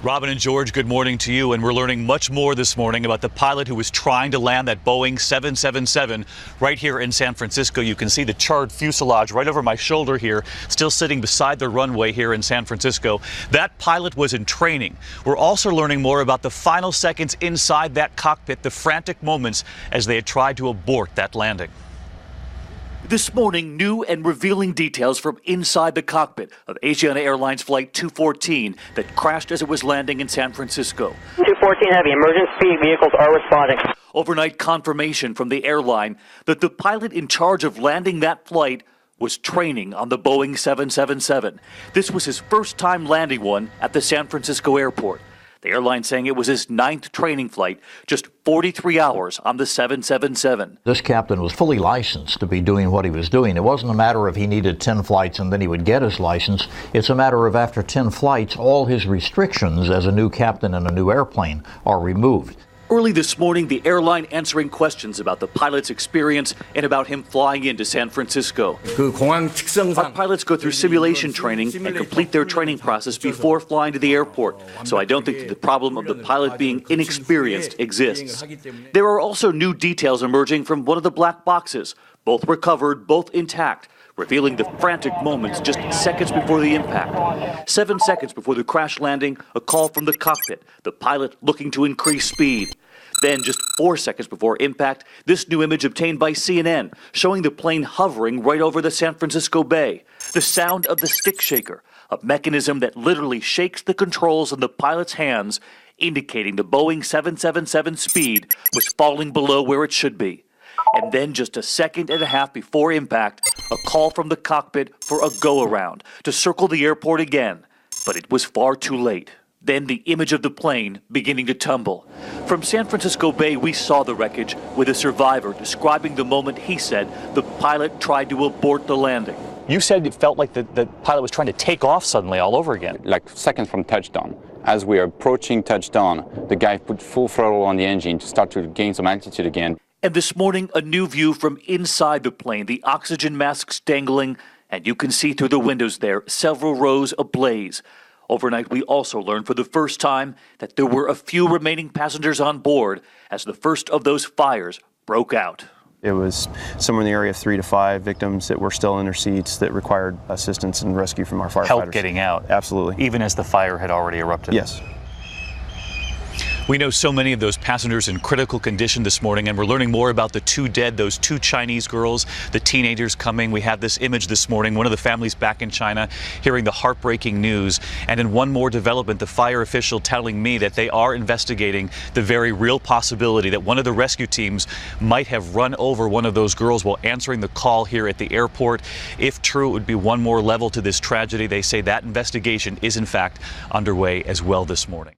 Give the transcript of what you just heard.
Robin and George, good morning to you. And we're learning much more this morning about the pilot who was trying to land that Boeing 777 right here in San Francisco. You can see the charred fuselage right over my shoulder here, still sitting beside the runway here in San Francisco. That pilot was in training. We're also learning more about the final seconds inside that cockpit, the frantic moments as they had tried to abort that landing. This morning, new and revealing details from inside the cockpit of Asiana Airlines Flight 214 that crashed as it was landing in San Francisco. 214 Heavy, emergency vehicles are responding. Overnight confirmation from the airline that the pilot in charge of landing that flight was training on the Boeing 777. This was his first time landing one at the San Francisco airport. The airline saying it was his 9th training flight, just 43 hours on the 777. This captain was fully licensed to be doing what he was doing. It wasn't a matter of he needed 10 flights and then he would get his license. It's a matter of after 10 flights, all his restrictions as a new captain in a new airplane are removed. Early this morning, the airline answering questions about the pilot's experience and about him flying into San Francisco. Our pilots go through simulation training and complete their training process before flying to the airport, so I don't think that the problem of the pilot being inexperienced exists. There are also new details emerging from one of the black boxes, both recovered, both intact, revealing the frantic moments just seconds before the impact. 7 seconds before the crash landing, a call from the cockpit, the pilot looking to increase speed. Then, just 4 seconds before impact, this new image obtained by CNN, showing the plane hovering right over the San Francisco Bay. The sound of the stick shaker, a mechanism that literally shakes the controls in the pilot's hands, indicating the Boeing 777 speed was falling below where it should be. And then just a second and a half before impact, a call from the cockpit for a go-around to circle the airport again. But it was far too late. Then the image of the plane beginning to tumble. From San Francisco Bay, we saw the wreckage with a survivor describing the moment he said the pilot tried to abort the landing. You said it felt like the pilot was trying to take off suddenly all over again. Like seconds from touchdown. As we are approaching touchdown, the guy put full throttle on the engine to start to gain some altitude again. And this morning, a new view from inside the plane, the oxygen masks dangling, and you can see through the windows there, several rows ablaze. Overnight, we also learned for the first time that there were a few remaining passengers on board as the first of those fires broke out. It was somewhere in the area of 3 to 5 victims that were still in their seats that required assistance and rescue from our firefighters. Help getting out. Absolutely. Even as the fire had already erupted. Yes. We know so many of those passengers in critical condition this morning, and we're learning more about the 2 dead, those 2 Chinese girls, the teenagers coming. We have this image this morning, one of the families back in China hearing the heartbreaking news. And in one more development, the fire official telling me that they are investigating the very real possibility that one of the rescue teams might have run over one of those girls while answering the call here at the airport. If true, it would be one more level to this tragedy. They say that investigation is in fact underway as well this morning.